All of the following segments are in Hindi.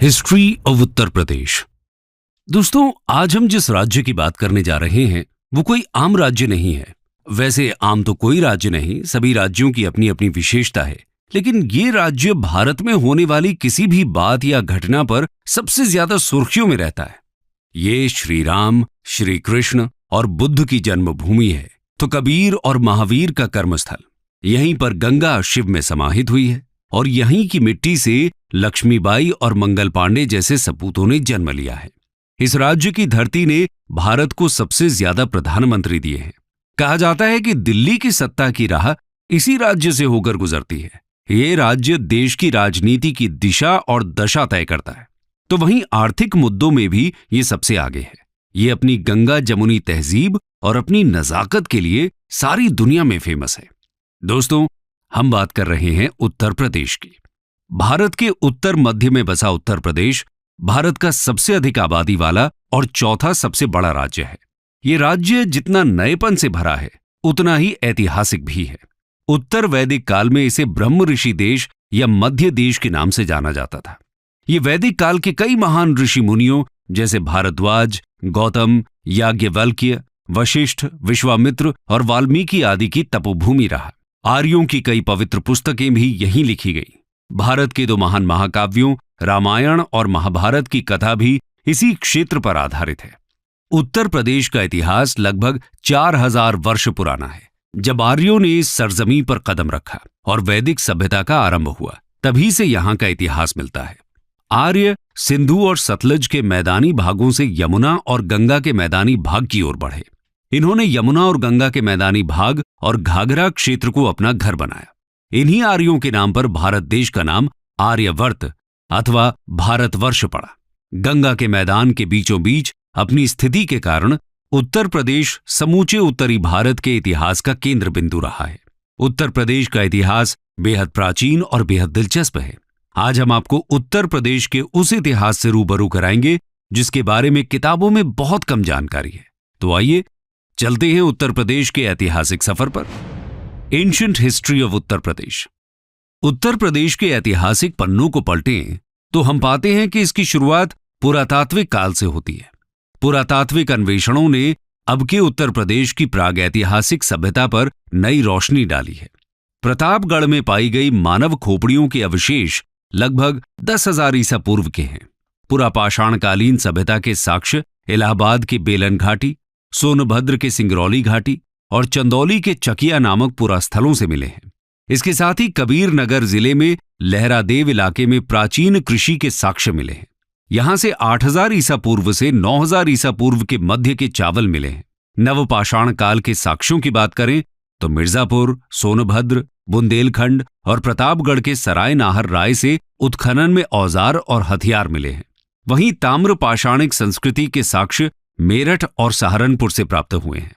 History of Uttar Pradesh. दोस्तों, आज हम जिस राज्य की बात करने जा रहे हैं वो कोई आम राज्य नहीं है। वैसे आम तो कोई राज्य नहीं, सभी राज्यों की अपनी अपनी विशेषता है, लेकिन ये राज्य भारत में होने वाली किसी भी बात या घटना पर सबसे ज्यादा सुर्खियों में रहता है। ये श्री राम, श्री कृष्ण और बुद्ध की जन्मभूमि है, तो कबीर और महावीर का कर्मस्थल। यहीं पर गंगा शिव में समाहित हुई है और यहीं की मिट्टी से लक्ष्मीबाई और मंगल पांडे जैसे सपूतों ने जन्म लिया है। इस राज्य की धरती ने भारत को सबसे ज्यादा प्रधानमंत्री दिए हैं। कहा जाता है कि दिल्ली की सत्ता की राह इसी राज्य से होकर गुजरती है। ये राज्य देश की राजनीति की दिशा और दशा तय करता है, तो वहीं आर्थिक मुद्दों में भी ये सबसे आगे है। ये अपनी गंगा जमुनी तहजीब और अपनी नजाकत के लिए सारी दुनिया में फेमस है। दोस्तों, हम बात कर रहे हैं उत्तर प्रदेश की। भारत के उत्तर मध्य में बसा उत्तर प्रदेश भारत का सबसे अधिक आबादी वाला और चौथा सबसे बड़ा राज्य है। ये राज्य जितना नएपन से भरा है उतना ही ऐतिहासिक भी है। उत्तर वैदिक काल में इसे ब्रह्म ऋषि देश या मध्य देश के नाम से जाना जाता था। ये वैदिक काल के कई महान ऋषि मुनियों जैसे भारद्वाज, गौतम, याज्ञवल्क्य, वशिष्ठ, विश्वामित्र और वाल्मीकि आदि की तपोभूमि रहा। आर्यों की कई पवित्र पुस्तकें भी यहीं लिखी गई। भारत के दो महान महाकाव्यों रामायण और महाभारत की कथा भी इसी क्षेत्र पर आधारित है। उत्तर प्रदेश का इतिहास लगभग 4000 वर्ष पुराना है। जब आर्यों ने इस सरजमीन पर कदम रखा और वैदिक सभ्यता का आरंभ हुआ, तभी से यहाँ का इतिहास मिलता है। आर्य सिंधु और सतलज के मैदानी भागों से यमुना और गंगा के मैदानी भाग की ओर बढ़े। इन्होंने यमुना और गंगा के मैदानी भाग और घाघरा क्षेत्र को अपना घर बनाया। इन्हीं आर्यों के नाम पर भारत देश का नाम आर्यवर्त अथवा भारतवर्ष पड़ा। गंगा के मैदान के बीचों बीच अपनी स्थिति के कारण उत्तर प्रदेश समूचे उत्तरी भारत के इतिहास का केंद्र बिंदु रहा है। उत्तर प्रदेश का इतिहास बेहद प्राचीन और बेहद दिलचस्प है। आज हम आपको उत्तर प्रदेश के उस इतिहास से रूबरू कराएंगे जिसके बारे में किताबों में बहुत कम जानकारी है। तो आइए चलते हैं उत्तर प्रदेश के ऐतिहासिक सफर पर। Ancient history of Uttar Pradesh. Uttar Pradesh के ऐतिहासिक पन्नों को पलटें तो हम पाते हैं कि इसकी शुरुआत पुरातात्विक काल से होती है। पुरातात्विक अन्वेषणों ने अब के उत्तर प्रदेश की प्रागैतिहासिक सभ्यता पर नई रोशनी डाली है। प्रतापगढ़ में पाई गई मानव खोपड़ियों के अवशेष लगभग 10,000 ईसा पूर्व के हैं। पुरापाषाणकालीन सभ्यता के साक्ष्य इलाहाबाद के बेलन घाटी, सोनभद्र के सिंगरौली घाटी और चंदौली के चकिया नामक पुरास्थलों से मिले हैं। इसके साथ ही कबीर नगर जिले में लहरादेव इलाके में प्राचीन कृषि के साक्ष्य मिले हैं। यहां से 8000 ईसा पूर्व से 9000 ईसा पूर्व के मध्य के चावल मिले हैं। नवपाषाण काल के साक्ष्यों की बात करें तो मिर्जापुर, सोनभद्र, बुंदेलखंड और प्रतापगढ़ के सराय नाहर राय से उत्खनन में औजार और हथियार मिले हैं। वहीं ताम्र पाषाणिक संस्कृति के साक्ष्य मेरठ और सहारनपुर से प्राप्त हुए हैं।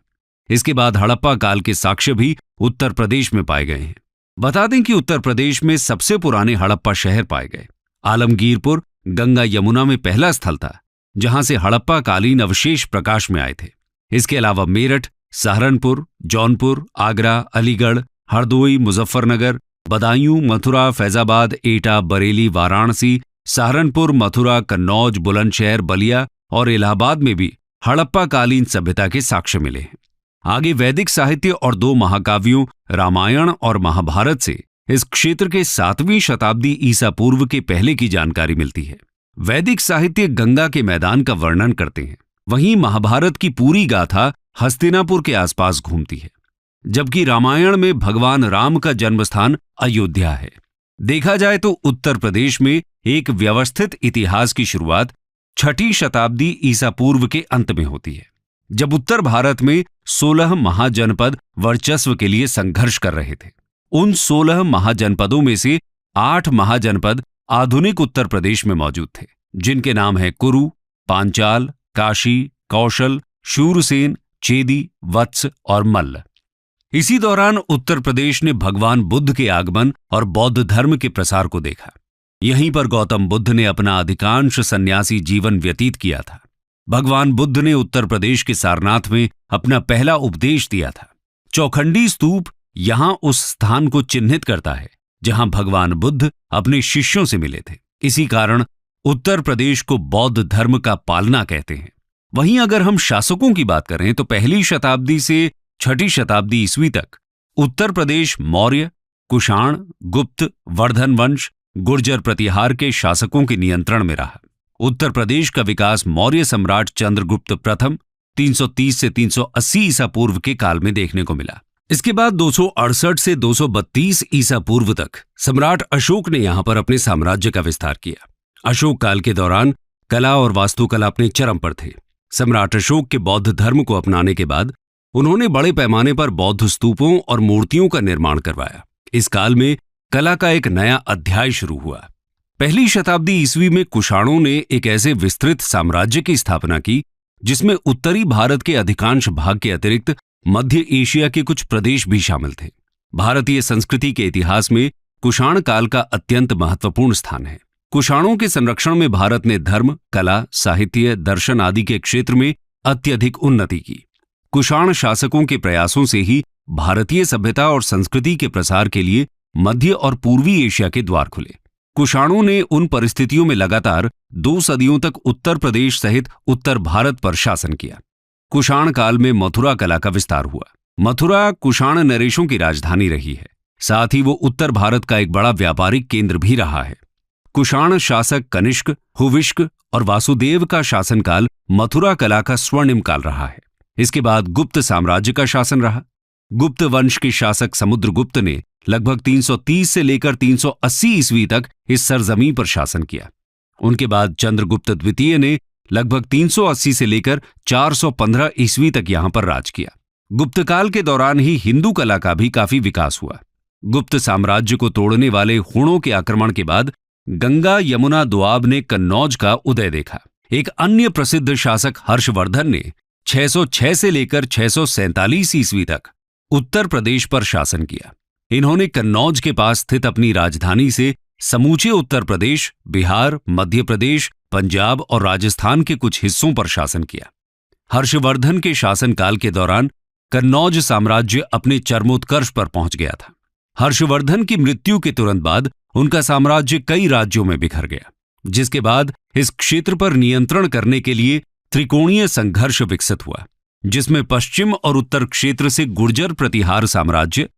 इसके बाद हड़प्पा काल के साक्ष्य भी उत्तर प्रदेश में पाए गए हैं। बता दें कि उत्तर प्रदेश में सबसे पुराने हड़प्पा शहर पाए गए। आलमगीरपुर गंगा यमुना में पहला स्थल था जहां से हड़प्पा कालीन अवशेष प्रकाश में आए थे। इसके अलावा मेरठ, सहारनपुर, जौनपुर, आगरा, अलीगढ़, हरदोई, मुजफ्फरनगर, बदायूं, मथुरा, फैजाबाद, एटा, बरेली, वाराणसी, सहारनपुर, मथुरा, कन्नौज, बुलंदशहर, बलिया और इलाहाबाद में भी हड़प्पा कालीन सभ्यता के साक्ष्य मिले हैं। आगे वैदिक साहित्य और दो महाकाव्यों रामायण और महाभारत से इस क्षेत्र के 7वीं शताब्दी ईसा पूर्व के पहले की जानकारी मिलती है। वैदिक साहित्य गंगा के मैदान का वर्णन करते हैं, वहीं महाभारत की पूरी गाथा हस्तिनापुर के आसपास घूमती है, जबकि रामायण में भगवान राम का जन्मस्थान अयोध्या है। देखा जाए तो उत्तर प्रदेश में एक व्यवस्थित इतिहास की शुरुआत 6ठी शताब्दी ईसा पूर्व के अंत में होती है, जब उत्तर भारत में 16 महाजनपद वर्चस्व के लिए संघर्ष कर रहे थे। उन 16 महाजनपदों में से 8 महाजनपद आधुनिक उत्तर प्रदेश में मौजूद थे, जिनके नाम हैं कुरु, पांचाल, काशी, कौशल, शूरसेन, चेदी, वत्स और मल्ल। इसी दौरान उत्तर प्रदेश ने भगवान बुद्ध के आगमन और बौद्ध धर्म के प्रसार को देखा। यहीं पर गौतम बुद्ध ने अपना अधिकांश सन्यासी जीवन व्यतीत किया था। भगवान बुद्ध ने उत्तर प्रदेश के सारनाथ में अपना पहला उपदेश दिया था। चौखंडी स्तूप यहां उस स्थान को चिन्हित करता है जहां भगवान बुद्ध अपने शिष्यों से मिले थे। इसी कारण उत्तर प्रदेश को बौद्ध धर्म का पालना कहते हैं। वहीं अगर हम शासकों की बात करें तो पहली शताब्दी से छठी शताब्दी ईस्वी तक उत्तर प्रदेश मौर्य, कुषाण, गुप्त, वर्धन वंश, गुर्जर प्रतिहार के शासकों के नियंत्रण में रहा। उत्तर प्रदेश का विकास मौर्य सम्राट चंद्रगुप्त प्रथम 330 से 380 ईसा पूर्व के काल में देखने को मिला। इसके बाद 268 से 232 ईसा पूर्व तक सम्राट अशोक ने यहां पर अपने साम्राज्य का विस्तार किया। अशोक काल के दौरान कला और वास्तुकला अपने चरम पर थे। सम्राट अशोक के बौद्ध धर्म को अपनाने के बाद उन्होंने बड़े पैमाने पर बौद्ध स्तूपों और मूर्तियों का निर्माण करवाया। इस काल में कला का एक नया अध्याय शुरू हुआ। पहली शताब्दी ईस्वी में कुषाणों ने एक ऐसे विस्तृत साम्राज्य की स्थापना की जिसमें उत्तरी भारत के अधिकांश भाग के अतिरिक्त मध्य एशिया के कुछ प्रदेश भी शामिल थे। भारतीय संस्कृति के इतिहास में कुषाण काल का अत्यंत महत्वपूर्ण स्थान है। कुषाणों के संरक्षण में भारत ने धर्म, कला, साहित्य, दर्शन आदि के क्षेत्र में अत्यधिक उन्नति की। कुषाण शासकों के प्रयासों से ही भारतीय सभ्यता और संस्कृति के प्रसार के लिए मध्य और पूर्वी एशिया के द्वार खुले। कुषाणों ने उन परिस्थितियों में लगातार 2 सदियों तक उत्तर प्रदेश सहित उत्तर भारत पर शासन किया। कुषाण काल में मथुरा कला का विस्तार हुआ। मथुरा कुषाण नरेशों की राजधानी रही है। साथ ही वो उत्तर भारत का एक बड़ा व्यापारिक केंद्र भी रहा है। कुषाण शासक कनिष्क, हुविष्क और वासुदेव का शासनकाल मथुरा कला का स्वर्णिम काल रहा है। इसके बाद गुप्त साम्राज्य का शासन रहा। गुप्त वंश के शासक समुद्रगुप्त ने लगभग 330 से लेकर 380 ईस्वी तक इस सरजमीं पर शासन किया। उनके बाद चंद्रगुप्त द्वितीय ने लगभग 380 से लेकर 415 ईस्वी तक यहां पर राज किया। गुप्त काल के दौरान ही हिंदू कला का भी काफी विकास हुआ। गुप्त साम्राज्य को तोड़ने वाले हूणों के आक्रमण के बाद गंगा यमुना दोआब ने कन्नौज का उदय देखा। एक अन्य प्रसिद्ध शासक हर्षवर्धन ने 606 से लेकर 647 ईस्वी तक उत्तर प्रदेश पर शासन किया। इन्होंने कन्नौज के पास स्थित अपनी राजधानी से समूचे उत्तर प्रदेश, बिहार, मध्य प्रदेश, पंजाब और राजस्थान के कुछ हिस्सों पर शासन किया। हर्षवर्धन के शासनकाल के दौरान कन्नौज साम्राज्य अपने चरमोत्कर्ष पर पहुंच गया था। हर्षवर्धन की मृत्यु के तुरंत बाद उनका साम्राज्य कई राज्यों में बिखर गया, जिसके बाद इस क्षेत्र पर नियंत्रण करने के लिए त्रिकोणीय संघर्ष विकसित हुआ, जिसमें पश्चिम और उत्तर क्षेत्र से गुर्जर प्रतिहार साम्राज्य,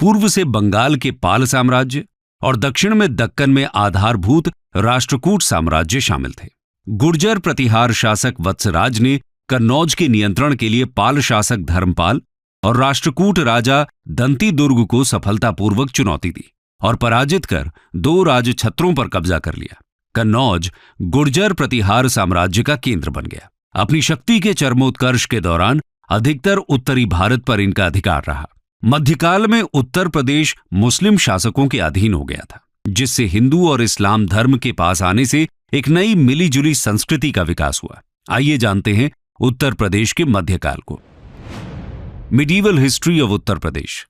पूर्व से बंगाल के पाल साम्राज्य और दक्षिण में दक्कन में आधारभूत राष्ट्रकूट साम्राज्य शामिल थे। गुर्जर प्रतिहार शासक वत्सराज ने कन्नौज के नियंत्रण के लिए पाल शासक धर्मपाल और राष्ट्रकूट राजा दंती दुर्ग को सफलतापूर्वक चुनौती दी और पराजित कर 2 राजछत्रों पर कब्जा कर लिया। कन्नौज गुर्जर प्रतिहार साम्राज्य का केंद्र बन गया। अपनी शक्ति के चरमोत्कर्ष के दौरान अधिकतर उत्तरी भारत पर इनका अधिकार रहा। मध्यकाल में उत्तर प्रदेश मुस्लिम शासकों के अधीन हो गया था, जिससे हिंदू और इस्लाम धर्म के पास आने से एक नई मिलीजुली संस्कृति का विकास हुआ। आइए जानते हैं उत्तर प्रदेश के मध्यकाल को। Medieval history of Uttar Pradesh.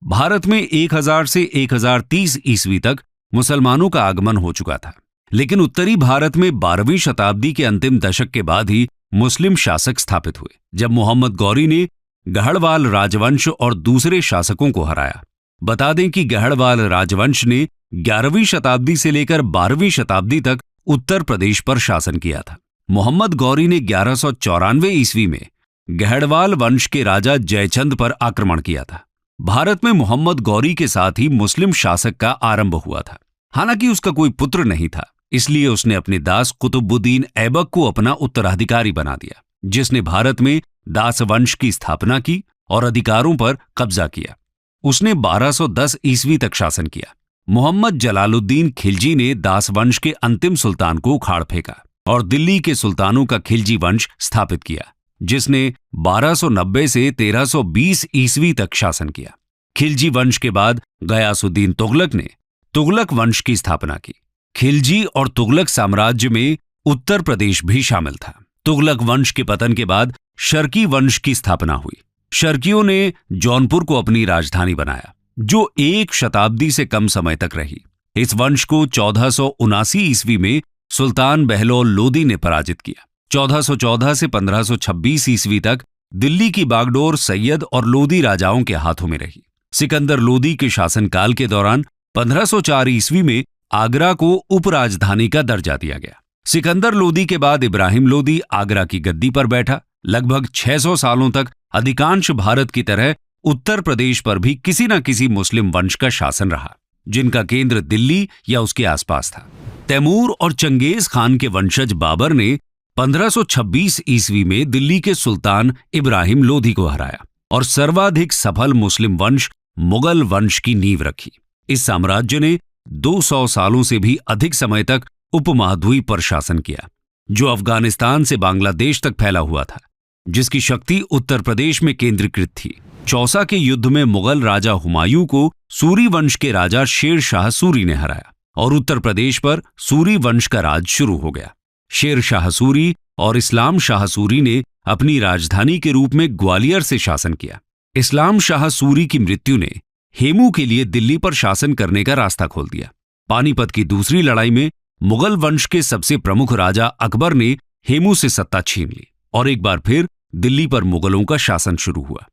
Bharat में 1000 से 1030 ईस्वी तक मुसलमानों का आगमन हो चुका था, लेकिन उत्तरी भारत में 12वीं शताब्दी के अंतिम दशक के बाद ही मुस्लिम शासक स्थापित हुए, जब मोहम्मद गौरी ने गढ़वाल राजवंश और दूसरे शासकों को हराया। बता दें कि गढ़वाल राजवंश ने 11वीं शताब्दी से लेकर 12वीं शताब्दी तक उत्तर प्रदेश पर शासन किया था। मोहम्मद गौरी ने 1194 ईस्वी में गढ़वाल वंश के राजा जयचंद पर आक्रमण किया था। भारत में मोहम्मद गौरी के साथ ही मुस्लिम शासक का आरंभ हुआ था। हालांकि उसका कोई पुत्र नहीं था, इसलिए उसने अपने दास कुतुबुद्दीन ऐबक को अपना उत्तराधिकारी बना दिया, जिसने भारत में दास वंश की स्थापना की और अधिकारों पर कब्जा किया। उसने 1210 ईस्वी तक शासन किया। मोहम्मद जलालुद्दीन खिलजी ने दास वंश के अंतिम सुल्तान को उखाड़ फेंका और दिल्ली के सुल्तानों का खिलजी वंश स्थापित किया, जिसने 1290 से 1320 ईस्वी तक शासन किया। खिलजी वंश के बाद गयासुद्दीन तुगलक ने तुगलक वंश की स्थापना की। खिलजी और तुगलक साम्राज्य में उत्तर प्रदेश भी शामिल था। तुगलक वंश के पतन के बाद शर्की वंश की स्थापना हुई। शर्कियों ने जौनपुर को अपनी राजधानी बनाया, जो 1 शताब्दी से कम समय तक रही। इस वंश को 1479 ईस्वी में सुल्तान बहलोल लोदी ने पराजित किया। 1414 से 1526 ईस्वी तक दिल्ली की बागडोर सैयद और लोदी राजाओं के हाथों में रही। सिकंदर लोदी के शासनकाल के दौरान 1504 ईस्वी में आगरा को उपराजधानी का दर्जा दिया गया। सिकंदर लोदी के बाद इब्राहिम लोदी आगरा की गद्दी पर बैठा। लगभग 600 सालों तक अधिकांश भारत की तरह उत्तर प्रदेश पर भी किसी न किसी मुस्लिम वंश का शासन रहा, जिनका केंद्र दिल्ली या उसके आसपास था। तैमूर और चंगेज खान के वंशज बाबर ने 1526 ईस्वी में दिल्ली के सुल्तान इब्राहिम लोदी को हराया और सर्वाधिक सफल मुस्लिम वंश मुगल वंश की नींव रखी। इस साम्राज्य ने 200 सालों से भी अधिक समय तक उपमहाद्वीप पर शासन किया, जो अफगानिस्तान से बांग्लादेश तक फैला हुआ था, जिसकी शक्ति उत्तर प्रदेश में केंद्रीकृत थी। चौसा के युद्ध में मुगल राजा हुमायूं को सूरी वंश के राजा शेर शाह सूरी ने हराया और उत्तर प्रदेश पर सूरी वंश का राज शुरू हो गया। शेर शाह सूरी और इस्लाम शाह सूरी ने अपनी राजधानी के रूप में ग्वालियर से शासन किया। इस्लाम शाह सूरी की मृत्यु ने हेमू के लिए दिल्ली पर शासन करने का रास्ता खोल दिया। पानीपत की दूसरी लड़ाई में मुगल वंश के सबसे प्रमुख राजा अकबर ने हेमू से सत्ता छीन ली और एक बार फिर दिल्ली पर मुगलों का शासन शुरू हुआ।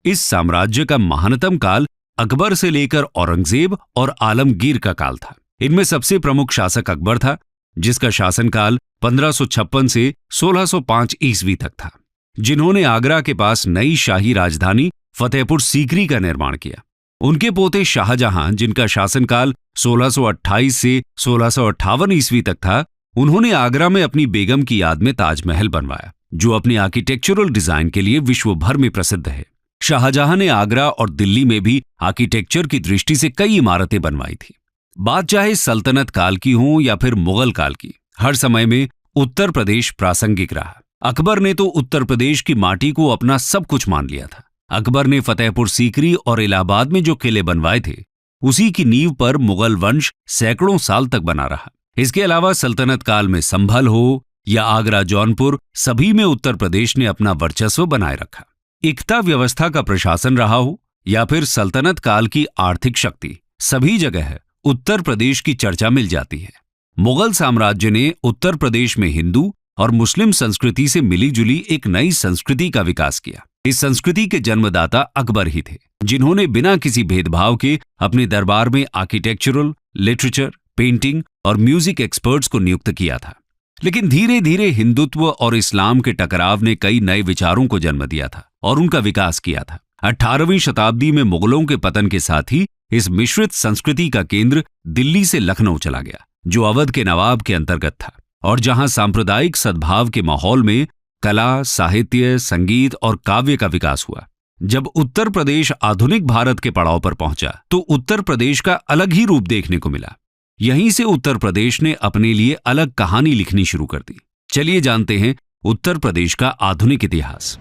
इस साम्राज्य का महानतम काल अकबर से लेकर औरंगजेब और आलमगीर का काल था। इनमें सबसे प्रमुख शासक अकबर था, जिसका शासनकाल 1556 से 1605 ईस्वी तक था, जिन्होंने आगरा के पास नई शाही राजधानी फतेहपुर सीकरी का निर्माण किया। उनके पोते शाहजहां, जिनका शासनकाल 1628 से 1658 ईस्वी तक था, उन्होंने आगरा में अपनी बेगम की याद में ताजमहल बनवाया, जो अपने आर्किटेक्चरल डिजाइन के लिए विश्व भर में प्रसिद्ध है। शाहजहां ने आगरा और दिल्ली में भी आर्किटेक्चर की दृष्टि से कई इमारतें बनवाई थी। बात चाहे सल्तनत काल की हो या फिर मुगल काल की, हर समय में उत्तर प्रदेश प्रासंगिक रहा। अकबर ने तो उत्तर प्रदेश की माटी को अपना सब कुछ मान लिया था। अकबर ने फतेहपुर सीकरी और इलाहाबाद में जो किले बनवाए थे, उसी की नींव पर मुगल वंश सैकड़ों साल तक बना रहा। इसके अलावा सल्तनत काल में संभल हो या आगरा जौनपुर, सभी में उत्तर प्रदेश ने अपना वर्चस्व बनाए रखा। एकता व्यवस्था का प्रशासन रहा हो या फिर सल्तनत काल की आर्थिक शक्ति, सभी जगह उत्तर प्रदेश की चर्चा मिल जाती है। मुगल साम्राज्य ने उत्तर प्रदेश में हिंदू और मुस्लिम संस्कृति से मिलीजुली एक नई संस्कृति का विकास किया। इस संस्कृति के जन्मदाता अकबर ही थे, जिन्होंने बिना किसी भेदभाव के अपने दरबार में आर्किटेक्चरल, लिटरेचर, पेंटिंग और म्यूजिक एक्सपर्ट्स को नियुक्त किया था। लेकिन धीरे धीरे हिंदुत्व और इस्लाम के टकराव ने कई नए विचारों को जन्म दिया था और उनका विकास किया था। 18वीं शताब्दी में मुगलों के पतन के साथ ही इस मिश्रित संस्कृति का केंद्र दिल्ली से लखनऊ चला गया, जो अवध के नवाब के अंतर्गत था और जहां सांप्रदायिक सद्भाव के माहौल में कला, साहित्य, संगीत और काव्य का विकास हुआ। जब उत्तर प्रदेश आधुनिक भारत के पड़ाव पर पहुंचा, तो उत्तर प्रदेश का अलग ही रूप देखने को मिला। यहीं से उत्तर प्रदेश ने अपने लिए अलग कहानी लिखनी शुरू कर दी। चलिए जानते हैं उत्तर प्रदेश का आधुनिक इतिहास।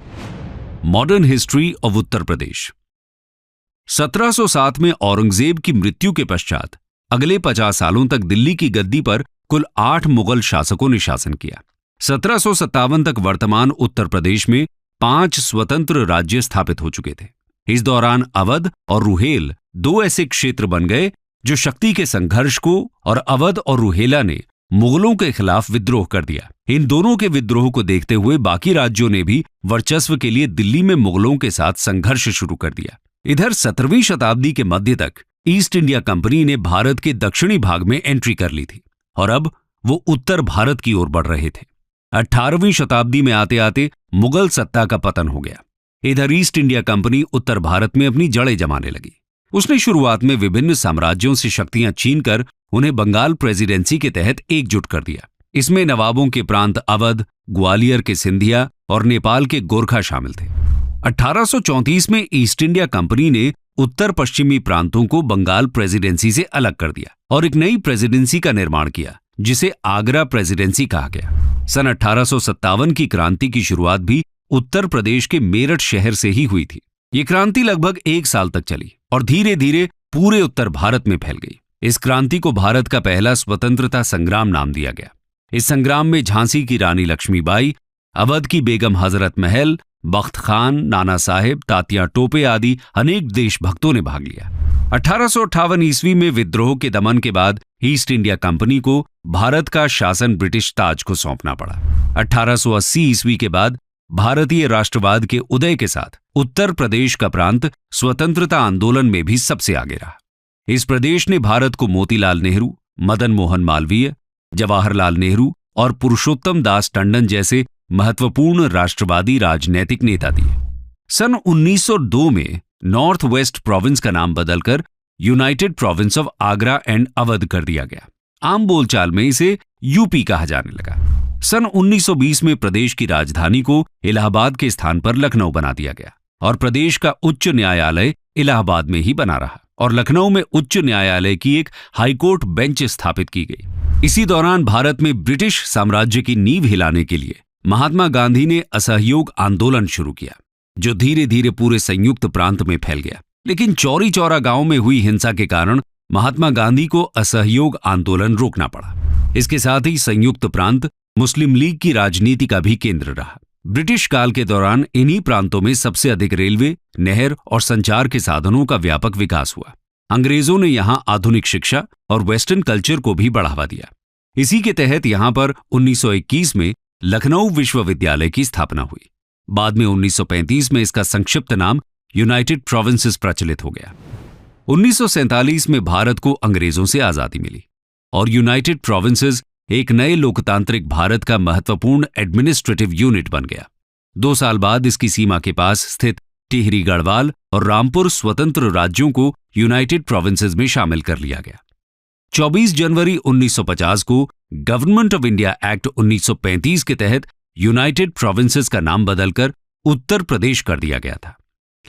Modern history of Uttar Pradesh. 1707 में औरंगजेब की मृत्यु के पश्चात अगले 50 सालों तक दिल्ली की गद्दी पर कुल 8 मुगल शासकों ने शासन किया। 1757 तक वर्तमान उत्तर प्रदेश में 5 स्वतंत्र राज्य स्थापित हो चुके थे। इस दौरान अवध और रुहेल 2 ऐसे क्षेत्र बन गए जो शक्ति के संघर्ष को, और अवध और रुहेला ने मुगलों के खिलाफ विद्रोह कर दिया। इन दोनों के विद्रोह को देखते हुए बाकी राज्यों ने भी वर्चस्व के लिए दिल्ली में मुगलों के साथ संघर्ष शुरू कर दिया। इधर 17वीं शताब्दी के मध्य तक ईस्ट इंडिया कंपनी ने भारत के दक्षिणी भाग में एंट्री कर ली थी और अब वो उत्तर भारत की ओर बढ़ रहे थे। 18वीं शताब्दी में आते आते मुगल सत्ता का पतन हो गया। इधर ईस्ट इंडिया कंपनी उत्तर भारत में अपनी जड़ें जमाने लगी। उसने शुरुआत में विभिन्न साम्राज्यों से शक्तियां छीनकर उन्हें बंगाल प्रेसिडेंसी के तहत एकजुट कर दिया। इसमें नवाबों के प्रांत अवध, ग्वालियर के सिंधिया और नेपाल के गोरखा शामिल थे। 1834 में ईस्ट इंडिया कंपनी ने उत्तर पश्चिमी प्रांतों को बंगाल प्रेसिडेंसी से अलग कर दिया और एक नई प्रेसिडेंसी का निर्माण किया, जिसे आगरा प्रेसिडेंसी कहा गया। सन 1857 की क्रांति की शुरुआत भी उत्तर प्रदेश के मेरठ शहर से ही हुई थी। ये क्रांति लगभग 1 साल तक चली और धीरे धीरे पूरे उत्तर भारत में फैल गई। इस क्रांति को भारत का पहला स्वतंत्रता संग्राम नाम दिया गया। इस संग्राम में झांसी की रानी लक्ष्मीबाई, अवध की बेगम हजरत महल, बख्त खान, नाना साहेब, तात्या टोपे आदि अनेक देशभक्तों ने भाग लिया। 1858 ईस्वी में विद्रोह के दमन के बाद ईस्ट इंडिया कंपनी को भारत का शासन ब्रिटिश ताज को सौंपना पड़ा। 1880 ईस्वी के बाद भारतीय राष्ट्रवाद के उदय के साथ उत्तर प्रदेश का प्रांत स्वतंत्रता आंदोलन में भी सबसे आगे रहा। इस प्रदेश ने भारत को मोतीलाल नेहरू, मदन मोहन मालवीय, जवाहरलाल नेहरू और पुरुषोत्तम दास टंडन जैसे महत्वपूर्ण राष्ट्रवादी राजनैतिक नेता दिए। सन 1902 में नॉर्थ वेस्ट प्रोविंस का नाम बदलकर United province of Agra and Awadh कर दिया गया। आम बोलचाल में इसे यूपी कहा जाने लगा। सन 1920 में प्रदेश की राजधानी को इलाहाबाद के स्थान पर लखनऊ बना दिया गया और प्रदेश का उच्च न्यायालय इलाहाबाद में ही बना रहा और लखनऊ में उच्च न्यायालय की एक हाईकोर्ट बेंच स्थापित की गई। इसी दौरान भारत में ब्रिटिश साम्राज्य की नींव हिलाने के लिए महात्मा गांधी ने असहयोग आंदोलन शुरू किया, जो धीरे धीरे पूरे संयुक्त प्रांत में फैल गया। लेकिन चौरी चौरा गांव में हुई हिंसा के कारण महात्मा गांधी को असहयोग आंदोलन रोकना पड़ा। इसके साथ ही संयुक्त प्रांत मुस्लिम लीग की राजनीति का भी केंद्र रहा। ब्रिटिश काल के दौरान इन्हीं प्रांतों में सबसे अधिक रेलवे, नहर और संचार के साधनों का व्यापक विकास हुआ। अंग्रेजों ने यहां आधुनिक शिक्षा और वेस्टर्न कल्चर को भी बढ़ावा दिया। इसी के तहत यहां पर 1921 में लखनऊ विश्वविद्यालय की स्थापना हुई। बाद में 1935 में इसका संक्षिप्त नाम यूनाइटेड प्रोविंसेस प्रचलित हो गया। 1947 में भारत को अंग्रेजों से आजादी मिली और यूनाइटेड प्रोविंसेस एक नए लोकतांत्रिक भारत का महत्वपूर्ण एडमिनिस्ट्रेटिव यूनिट बन गया। 2 साल बाद इसकी सीमा के पास स्थित टिहरी गढ़वाल और रामपुर स्वतंत्र राज्यों को यूनाइटेड प्रोविंसेस में शामिल कर लिया गया। 24 जनवरी 1950 को गवर्नमेंट ऑफ इंडिया एक्ट 1935 के तहत यूनाइटेड प्रोविंसेस का नाम बदलकर उत्तर प्रदेश कर दिया गया था।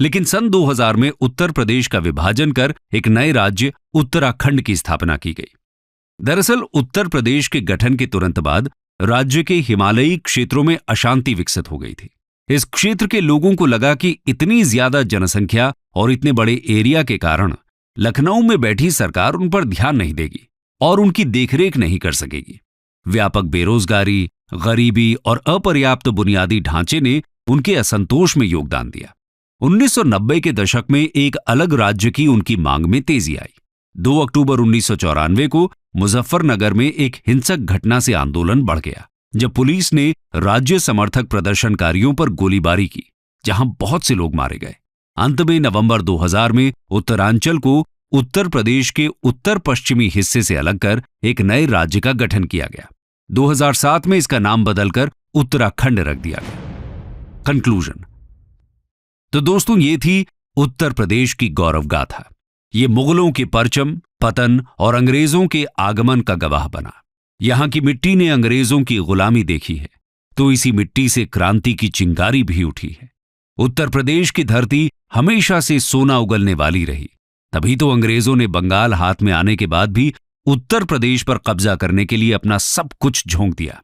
लेकिन सन 2000 में उत्तर प्रदेश का विभाजन कर एक नए राज्य उत्तराखंड की स्थापना की गई। दरअसल उत्तर प्रदेश के गठन के तुरंत बाद राज्य के हिमालयी क्षेत्रों में अशांति विकसित हो गई थी। इस क्षेत्र के लोगों को लगा कि इतनी ज्यादा जनसंख्या और इतने बड़े एरिया के कारण लखनऊ में बैठी सरकार उन पर ध्यान नहीं देगी और उनकी देखरेख नहीं कर सकेगी। व्यापक बेरोजगारी, गरीबी और अपर्याप्त बुनियादी ढांचे ने उनके असंतोष में योगदान दिया। 1990 के दशक में एक अलग राज्य की उनकी मांग में तेजी आई। 2 अक्टूबर 1994 को मुजफ्फरनगर में एक हिंसक घटना से आंदोलन बढ़ गया, जब पुलिस ने राज्य समर्थक प्रदर्शनकारियों पर गोलीबारी की, जहां बहुत से लोग मारे गए। अंत में नवंबर 2000 में उत्तरांचल को उत्तर प्रदेश के उत्तर पश्चिमी हिस्से से अलग कर एक नए राज्य का गठन किया गया। 2007 में इसका नाम बदलकर उत्तराखंड रख दिया गया। कंक्लूजन। तो दोस्तों, ये थी उत्तर प्रदेश की गौरव गाथा। ये मुगलों के परचम, पतन और अंग्रेजों के आगमन का गवाह बना। यहां की मिट्टी ने अंग्रेजों की गुलामी देखी है, तो इसी मिट्टी से क्रांति की चिंगारी भी उठी है। उत्तर प्रदेश की धरती हमेशा से सोना उगलने वाली रही। तभी तो अंग्रेजों ने बंगाल हाथ में आने के बाद भी उत्तर प्रदेश पर कब्जा करने के लिए अपना सब कुछ झोंक दिया।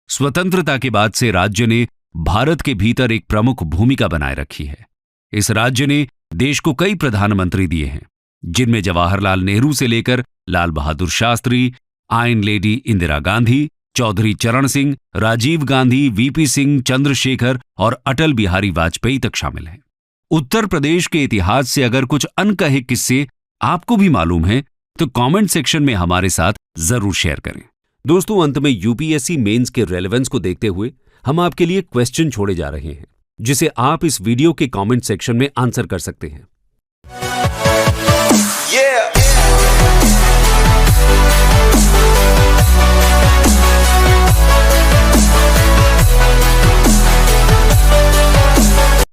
स्वतंत्रता के बाद से राज्य ने भारत के भीतर एक प्रमुख भूमिका बनाए रखी है। इस राज्य ने देश को कई प्रधानमंत्री दिए हैं, जिनमें जवाहरलाल नेहरू से लेकर लाल बहादुर शास्त्री, आयरन लेडी इंदिरा गांधी, चौधरी चरण सिंह, राजीव गांधी, वीपी सिंह, चंद्रशेखर और अटल बिहारी वाजपेयी तक शामिल हैं। उत्तर प्रदेश के इतिहास से अगर कुछ अनकहे किस्से आपको भी मालूम हैं, तो कमेंट सेक्शन में हमारे साथ जरूर शेयर करें। दोस्तों, अंत में यूपीएससी मेंस के रेलेवेंस को देखते हुए हम आपके लिए क्वेश्चन छोड़े जा रहे हैं, जिसे आप इस वीडियो के कमेंट सेक्शन में आंसर कर सकते हैं।